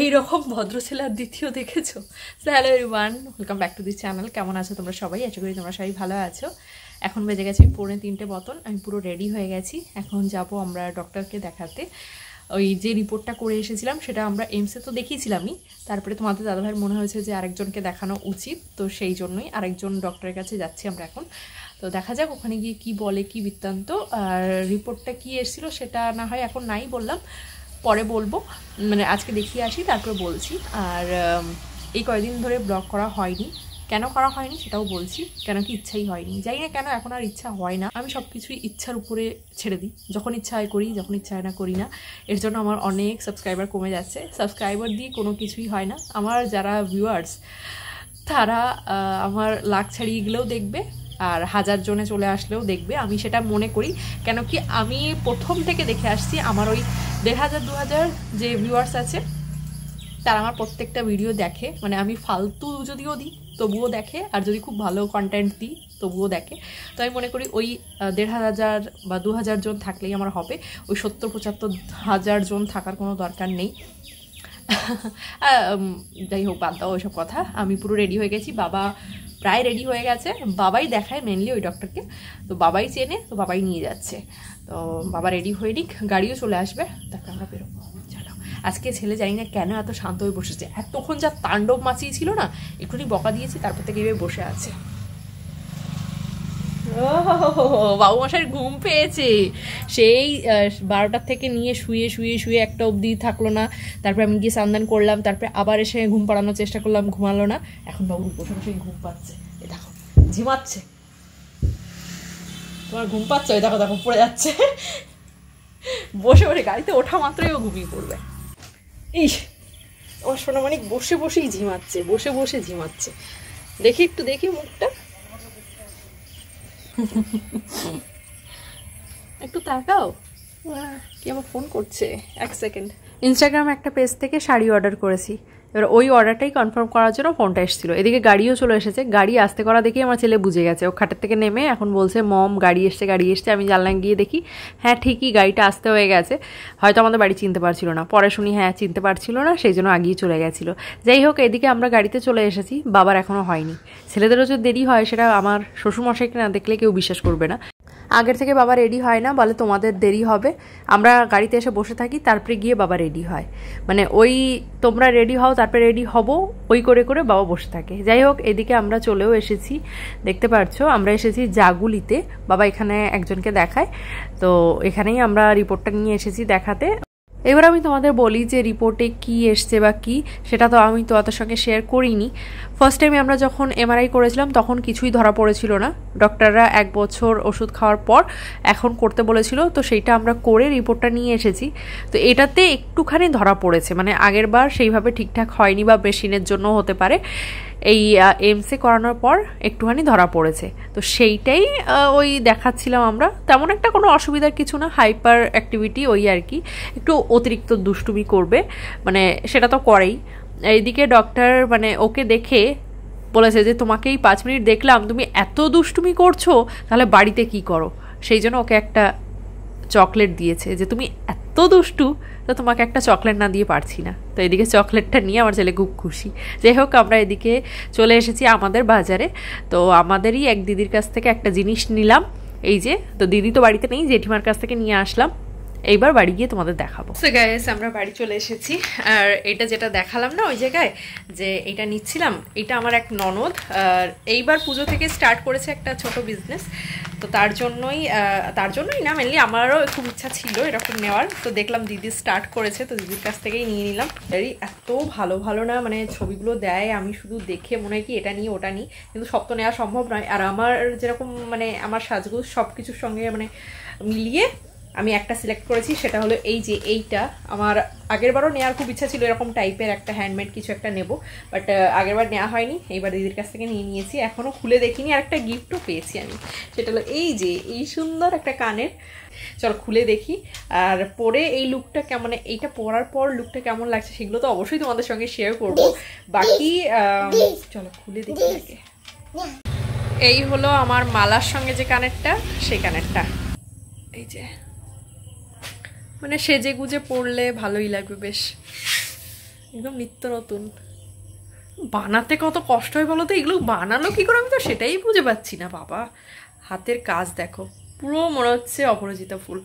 এইরকম ভদ্র ছেলে আর দ্বিতীয় দেখেছো? Hello everyone, welcome back to this channel. কেমন আছো তোমরা সবাই? আশা করি তোমরা সবাই ভালো আছো। এখন বেজে গেছি 2:45 মতন। আমি পুরো রেডি হয়ে গেছি। এখন যাব আমরা ডক্টরকে দেখাতে। ওই যে রিপোর্টটা করে এসেছিলাম সেটা আমরা এমসে তো দেখিয়েছিলামই, তারপরে তোমাদের দাদাভাইয়ের মনে হয়েছে যে আরেকজনকে দেখানো উচিত, তো সেই জন্যই আরেকজন ডক্টরের কাছে যাচ্ছি আমরা এখন। তো দেখা যাক ওখানে গিয়ে কী বলে, কী বৃত্তান্ত। আর রিপোর্টটা কী এসেছিলো সেটা না হয় এখন নাই বললাম, পরে বলবো, মানে আজকে দেখিয়ে আসি তারপরে বলছি। আর এই কয়েকদিন ধরে ব্লগ করা হয়নি, কেন করা হয়নি সেটাও বলছি, কেন কি ইচ্ছাই হয়নি, জানি না কেন এখন আর ইচ্ছা হয় না। আমি সব কিছুই ইচ্ছার উপরে ছেড়ে দিই, যখন ইচ্ছা হয় করি, যখন ইচ্ছা হয় না করি না। এর জন্য আমার অনেক সাবস্ক্রাইবার কমে যাচ্ছে। সাবস্ক্রাইবার দিয়ে কোনো কিছুই হয় না। আমার যারা ভিউয়ার্স তারা আমার লাখ ছাড়িয়ে গেলেও দেখবে, আর 1000 জনে চলে আসলেও দেখবে, আমি সেটা মনে করি। কেন কি আমি প্রথম থেকে দেখে আসছি, আমার ওই 1500-2000 যে ভিউয়ার্স আছে তারা আমার প্রত্যেকটা ভিডিও দেখে, মানে আমি ফালতু যদিও দিই তবুও দেখে, আর যদি খুব ভালো কন্টেন্ট দিই তবুও দেখে। তো আমি মনে করি ওই 1500 বা 2000 জন থাকলেই আমার হবে, ওই 70-75,000 জন থাকার কোনো দরকার নেই। যাই হোক, বাদ দাও ওইসব কথা। আমি পুরো রেডি হয়ে গেছি, বাবা প্রায় রেডি হয়ে গেছে। বাবাই দেখায় মেনলি ওই ডক্টরকে, তো বাবাই চেনে, তো বাবাই নিয়ে যাচ্ছে। তো বাবা রেডি হয়ে নিক, গাড়িও চলে আসবে, তারপরে আমরা বেরোবো। চলো। আজকে ছেলে জানি না কেন এত শান্ত হয়ে বসেছে, এতক্ষণ যা তাণ্ডব মাচিয়েছিল না, একটুখানি বকা দিয়েছি তারপর থেকে এভাবে বসে আছে। বাবু মশাইয়ের ঘুম পেয়েছে, সেই 12টার থেকে নিয়ে শুয়ে শুয়ে শুয়ে একটা অবধি থাকলো না। তারপরে আমি গিয়ে স্নান করলাম, তারপরে আবার এসে ঘুম পাড়ানোর চেষ্টা করলাম, ঘুমালো না। এখন বাবু বসে বসে ঘুম পাচ্ছে, এ দেখো ঝিমাচ্ছে। তোমার ঘুম পাচ্ছে? ওই দেখো দেখো পড়ে যাচ্ছে, বসে বসে গাড়িতে ওঠা মাত্রই ও ঘুমিয়ে পড়বে। ইস, আমার সোনামানিক বসে বসেই ঝিমাচ্ছে, বসে বসে ঝিমাচ্ছে। দেখি একটু দেখি মুখটা, একটু তাকাও। কি আমার ফোন করছে, 1 সেকেন্ড। ইনস্টাগ্রামে একটা পেজ থেকে শাড়ি অর্ডার করেছি, এবার ওই অর্ডারটাই কনফার্ম করার জন্য ফোনটা এসেছিলো। এদিকে গাড়িও চলে এসেছে, গাড়ি আসতে করা দেখি আমার ছেলে বুঝে গেছে। ও খাটের থেকে নেমে এখন বলছে মম গাড়ি এসছে, গাড়ি এসছে। আমি জানলাম গিয়ে দেখি হ্যাঁ ঠিকই গাড়িটা আসতে হয়ে গেছে। হয়তো আমাদের বাড়ি চিনতে পারছিল না, পরে শুনি হ্যাঁ চিনতে পারছিল না, সেই জন্য আগিয়ে চলে গেছিলো। যাই হোক, এদিকে আমরা গাড়িতে চলে এসেছি, বাবার এখনও হয়নি। ছেলেদেরও যদি দেরি হয় সেটা আমার শ্বশুরমশাইকে না দেখলে কেউ বিশ্বাস করবে না। আগের থেকে বাবা রেডি হয় না, বলে তোমাদের দেরি হবে। আমরা গাড়িতে এসে বসে থাকি, তারপরে গিয়ে বাবা রেডি হয়, মানে ওই তোমরা রেডি হও তারপরে রেডি হব, ওই করে করে বাবা বসে থাকে। যাই হোক, এদিকে আমরা চলেও এসেছি, দেখতে পাচ্ছো আমরা এসেছি জাগুলিতে। বাবা এখানে একজনকে দেখায়, তো এখানেই আমরা রিপোর্টটা নিয়ে এসেছি দেখাতে। এবার আমি তোমাদের বলি যে রিপোর্টে কি এসছে বা কি, সেটা তো আমি তোমাদের সঙ্গে শেয়ার করিনি। ফার্স্ট টাইমে আমরা যখন এমআরআই করেছিলাম তখন কিছুই ধরা পড়েছিল না। ডক্টররা 1 বছর ওষুধ খাওয়ার পর এখন করতে বলেছিল, তো সেইটা আমরা করে রিপোর্টটা নিয়ে এসেছি। তো এটাতে একটুখানি ধরা পড়েছে, মানে আগের বার সেইভাবে ঠিকঠাক হয়নি, বা মেশিনের জন্য হতে পারে। এই এমসে করানোর পর একটুখানি ধরা পড়েছে, তো সেইটাই ওই দেখাচ্ছিলাম আমরা। তেমন একটা কোনো অসুবিধার কিছু না, হাইপার অ্যাক্টিভিটি ওই আর কি, একটু অতিরিক্ত দুষ্টুমি করবে, মানে সেটা তো করেই। এইদিকে ডক্টর মানে ওকে দেখে বলেছে যে তোমাকেই 5 মিনিট দেখলাম, তুমি এত দুষ্টুমি করছো, তাহলে বাড়িতে কি করো। সেই জন্য ওকে একটা চকলেট দিয়েছে, যে তুমি এত দুষ্টু, তো তোমাকে একটা চকলেট না দিয়ে পারছি না। তো এদিকে চকলেটটা নিয়ে আমার ছেলে খুব খুশি। যাই হোক, আমরা এদিকে চলে এসেছি আমাদের বাজারে। তো আমাদেরই এক দিদির কাছ থেকে একটা জিনিস নিলাম, এই যে। তো দিদি তো বাড়িতে নেই, জেঠিমার কাছ থেকে নিয়ে আসলাম। এইবার বাড়ি গিয়ে তোমাদের দেখাবো। সো গাইস, আমরা বাড়ি চলে এসেছি। আর এটা যেটা দেখালাম না ওই জায়গায় যে এটা নিচ্ছিলাম, এটা আমার এক ননদ, আর এইবার পুজো থেকে স্টার্ট করেছে একটা ছোট বিজনেস। তো তার জন্যই না, মেনলি আমারও খুব ইচ্ছা ছিল এরকম নেওয়ার। তো দেখলাম দিদি স্টার্ট করেছে, তো দিদির কাছ থেকেই নিয়ে নিলাম। এত ভালো ভালো না, মানে ছবিগুলো দেয়, আমি শুধু দেখে মনে হয় কি এটা নিই ওটা নিই, কিন্তু সব তো নেওয়া সম্ভব নয়। আর আমার যেরকম মানে আমার সাজগোজ সব কিছুর সঙ্গে মানে মিলিয়ে আমি একটা সিলেক্ট করেছি, সেটা হলো এই যে এইটা। আমার আগেরবারও নেওয়ার খুব ইচ্ছা ছিল এরকম টাইপের একটা হ্যান্ডমেড কিছু একটা নেব, বাট আগেরবার নেওয়া হয়নি, এইবার দিদির কাছ থেকে নিয়ে নিয়েছি। এখনও খুলে দেখিনি, আর একটা গিফটও পেয়েছি আমি, সেটা হলো এই যে এই সুন্দর একটা কানের। চলো খুলে দেখি, আর পরে এই লুকটা কেমন, এইটা পরার পর লুকটা কেমন লাগছে সেগুলো তো অবশ্যই তোমাদের সঙ্গে শেয়ার করব। বাকি চলো খুলে দেখি আগে। এই হলো আমার মালার সঙ্গে যে কানেরটা, সেই কানেরটা। এই যে মানে সেজে গুজে পড়লে ভালোই লাগবে বেশ। একদম নিত্য নতুন। বানাতে কত কষ্ট হয় বলো তো, এগুলো বানালো কি করে আমি তো সেটাই বুঝে পাচ্ছি না। বাবা হাতের কাজ দেখো, পুরো মনে হচ্ছে অপরাজিতা ফুল।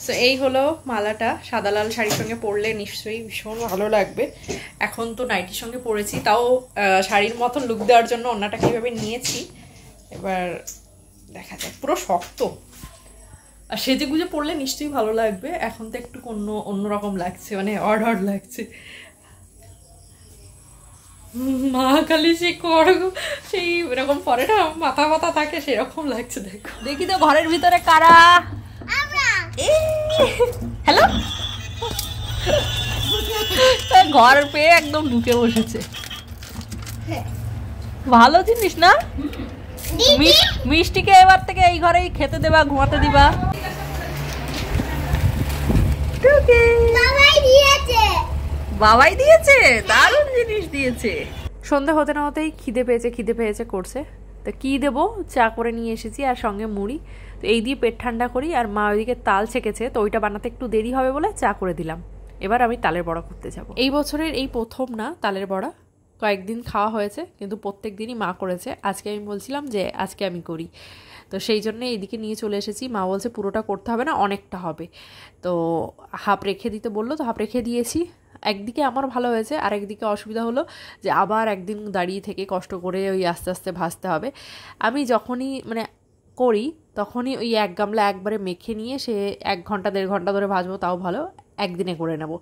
তো এই হলো মালাটা, সাদা লাল শাড়ির সঙ্গে পরলে নিশ্চয়ই ভীষণ ভালো লাগবে। এখন তো নাইটির সঙ্গে পরেছি, তাও শাড়ির মতন লুক দেওয়ার জন্য অন্যটা কীভাবে নিয়েছি এবার দেখা যাক। পুরো শক্ত, আর সেজে গুজে পরলে নিশ্চয়ই ভালো লাগবে। এখন তো একটু অন্যরকম লাগছে, মানে অড লাগছে। মা কালী সেই সেই এরকম পরে না মাথা মাথা থাকে, সেরকম লাগছে। দেখো দেখি তো ঘরের ভিতরে কারা। হ্যালো, ঘর পেয়ে একদম ঢুকে বসেছে। ভালো জিনিস না, মিষ্টিকে এবার থেকে এই ঘরেই খেতে দেবা, ঘুমাতে দিবা। বাবাই দিয়েছে, দারুণ জিনিস দিয়েছে। সন্ধ্যা হতে না হতেই খিদে পেয়েছে করছে। তো কি দেবো, চা করে নিয়ে এসেছি আর সঙ্গে মুড়ি। তো এই দিয়ে পেট ঠান্ডা করি। আর মা ওইদিকে তাল ছেঁকেছে, তো ওইটা বানাতে একটু দেরি হবে বলে চা করে দিলাম। এবার আমি তালের বড়া করতে যাব। এই বছরের এই প্রথম না তালের বড়া, কয়েকদিন খাওয়া হয়েছে কিন্তু প্রত্যেক দিনই মা করেছে। আজকে আমি বলছিলাম যে আজকে আমি করি, তো সেই জন্য এইদিকে নিয়ে চলে এসেছি। মা বলছে পুরোটা করতে হবে না, অনেকটা হবে, তো হাফ রেখে দিতে বললো, তো হাফ রেখে দিয়েছি। একদিকে আমার ভালো হয়েছে, আর একদিকে অসুবিধা হলো যে আবার একদিন দাঁড়িয়ে থেকে কষ্ট করে ওই আস্তে আস্তে ভাজতে হবে। আমি যখনই মানে করি তখনই ওই এক গামলা একবারে মেখে নিয়ে সে 1 ঘন্টা 1.5 ঘন্টা ধরে ভাজবো, তাও ভালো। একদিনে করে নেব,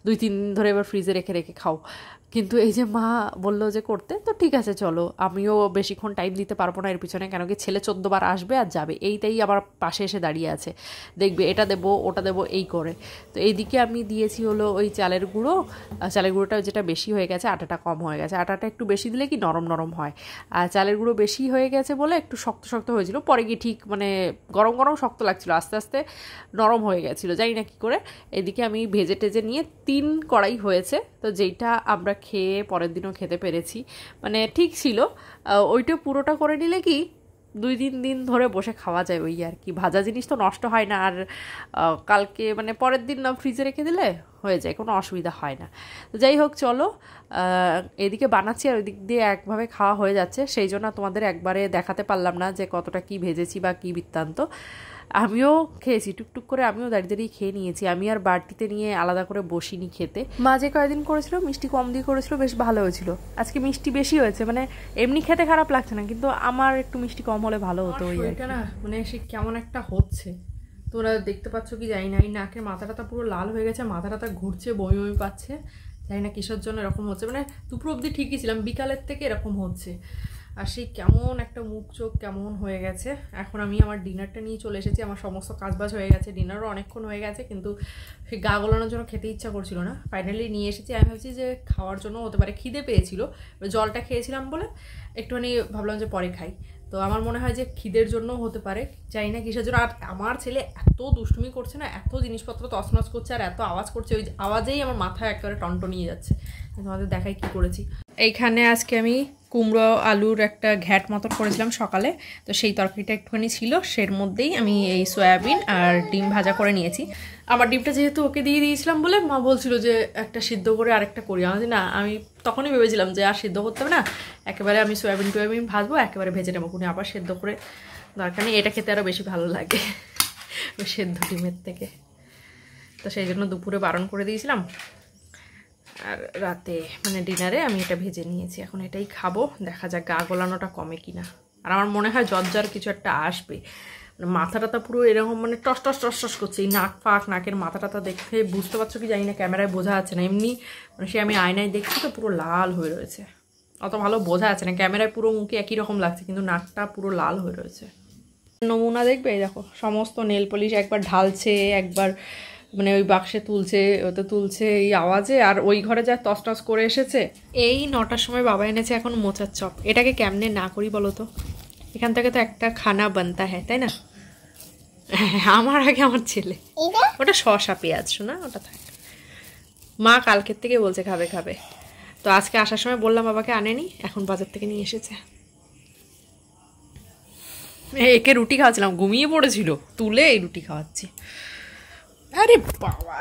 2-3 দিন ধরে এবার ফ্রিজে রেখে রেখে খাও। কিন্তু এই যে মা বললো যে করতে, তো ঠিক আছে চলো। আমিও বেশিক্ষণ টাইম দিতে পারবো না এর পিছনে, কেন কি ছেলে 14 বার আসবে আর যাবে, এইটাই আমার পাশে এসে দাঁড়িয়ে আছে, দেখবে এটা দেবো ওটা দেবো এই করে। তো এইদিকে আমি দিয়েছি হলো ওই চালের গুঁড়োটা যেটা বেশি হয়ে গেছে, আটাটা কম হয়ে গেছে। আটাটা একটু বেশি দিলে কি নরম নরম হয়, আর চালের গুঁড়ো বেশি হয়ে গেছে বলে একটু শক্ত শক্ত হয়েছিল। পরে গিয়ে ঠিক মানে গরম গরম শক্ত লাগছিল, আস্তে আস্তে নরম হয়ে গেছিলো, জানি না কী করে। এদিকে আমি ভেজে টেজে নিয়ে 3 কড়াই হয়েছে, তো যেইটা আমরা খেয়ে পরের দিনও খেতে পেরেছি, মানে ঠিক ছিল। ওইটা পুরোটা করে নিলে কি 2-3 দিন ধরে বসে খাওয়া যায়, ওই আর কি। ভাজা জিনিস তো নষ্ট হয় না, আর কালকে মানে পরের দিন না ফ্রিজে রেখে দিলে হয়ে যায়, কোনো অসুবিধা হয় না। তো যাই হোক চলো, এদিকে বানাচ্ছি আর ওই দিক দিয়ে একভাবে খাওয়া হয়ে যাচ্ছে, সেই জন্য তোমাদের একবারে দেখাতে পারলাম না যে কতটা কি ভেজেছি বা কি বৃত্তান্ত। আমিও খেয়েছি টুকটুক করে, আমিও দাঁড়িয়ে দাঁড়িয়ে খেয়ে নিয়েছি। আমি আর বাড়তিতে নিয়ে আলাদা করে বসিনি খেতে। মা যে কয়েকদিন করেছিল মিষ্টি কম দিয়ে করেছিল, বেশ ভালো হয়েছিল। আজকে মিষ্টি বেশি হয়েছে, মানে এমনি খেতে খারাপ লাগছে না, কিন্তু আমার একটু মিষ্টি কম হলে ভালো হতো। ওই এটা না মানে সে কেমন একটা হচ্ছে, তোমরা দেখতে পাচ্ছ কি জানি না। এই নাকের মাথাটা পুরো লাল হয়ে গেছে, মাথাটা ঘুরছে, বমি বমি পাচ্ছে, জানি না কিসের জন্য এরকম হচ্ছে। মানে দুপুর অবধি ঠিকই ছিলাম, বিকালের থেকে এরকম হচ্ছে। আর সেই কেমন একটা মুখ চোখ কেমন হয়ে গেছে। এখন আমি আমার ডিনারটা নিয়ে চলে এসেছি, আমার সমস্ত কাজবাজ হয়ে গেছে, ডিনারও অনেকক্ষণ হয়ে গেছে, কিন্তু সেই গা গলানোর জন্য খেতে ইচ্ছা করছিল না। ফাইনালি নিয়ে এসেছি। আমি ভাবছি যে খাওয়ার জন্য হতে পারে, খিদে পেয়েছিল, জলটা খেয়েছিলাম বলে একটুখানি ভাবলাম যে পরে খাই। তো আমার মনে হয় যে খিদের জন্য হতে পারে, জানি না কিসের জন্য। আর আমার ছেলে এত দুষ্টুমি করছে না, এত জিনিসপত্র তছনছ করছে আর এত আওয়াজ করছে, ওই আওয়াজেই আমার মাথায় একেবারে টনটনিয়ে যাচ্ছে। তোমাদের দেখাই কি করেছি। এইখানে আজকে আমি কুমড়ো আলুর একটা ঘ্যাট মতন করেছিলাম সকালে, তো সেই তরকারিটা একটুখানি ছিল, সের মধ্যেই আমি এই সয়াবিন আর ডিম ভাজা করে নিয়েছি। আমার ডিমটা যেহেতু ওকে দিয়ে দিয়েছিলাম বলে মা বলছিল যে একটা সিদ্ধ করে আরেকটা করি। আমি না, আমি তখনই ভেবেছিলাম যে আর সিদ্ধ করতে হবে না, একেবারে আমি সয়াবিন ভাজবো, একেবারে ভেজে নেবো, কোনো আবার সেদ্ধ করে দরকার নেই। এটা খেতে আরও বেশি ভালো লাগে ওই সেদ্ধ ডিমের থেকে। তো সেই জন্য দুপুরে বারণ করে দিয়েছিলাম, আর রাতে মানে ডিনারে আমি এটা ভেজে নিয়েছি। এখন এটাই খাবো, দেখা যাক গা গোলানোটা কমে কিনা। আর আমার মনে হয় জ্বর কিছু একটা আসবে, মাথাটা পুরো এরকম মানে টস টস টস টস করছে। এই নাক ফাঁক, নাকের মাথাটা দেখে বুঝতে পারছো কি জানি না, ক্যামেরায় বোঝা যাচ্ছে না, এমনি মানে সে আমি আয়নায় দেখছি তো পুরো লাল হয়ে রয়েছে, অত ভালো বোঝা যাচ্ছে না। ক্যামেরায় পুরো মুখে একই রকম লাগছে, কিন্তু নাকটা পুরো লাল হয়ে রয়েছে। নমুনা দেখবে, দেখো সমস্ত নেল পলিশ একবার ঢালছে, একবার মানে ওই বাক্সে তুলছে, ওতে তুলছে এই আওয়াজে। আর ওই ঘরে যা টস টস করে এসেছে। এই 9টার সময় বাবা এনেছে এখন মোচার চপ। এটাকে কেমনে না করি বলো তো, এখান থেকে তো একটা খানা বানতা হ্যাঁ, তাই না? আমার আগে আমার ছেলে, ওটা শসা পেঁয়াজ শোনা, ওটা থাকে। মা কালকের থেকে বলছে খাবে খাবে, তো আজকে আসার সময় বললাম বাবাকে আনেনি, এখন বাজার থেকে নিয়ে এসেছে। একে রুটি খাওয়াচ্ছিলাম, ঘুমিয়ে পড়েছিল, তুলে এই রুটি খাওয়াচ্ছি। আরে বাবা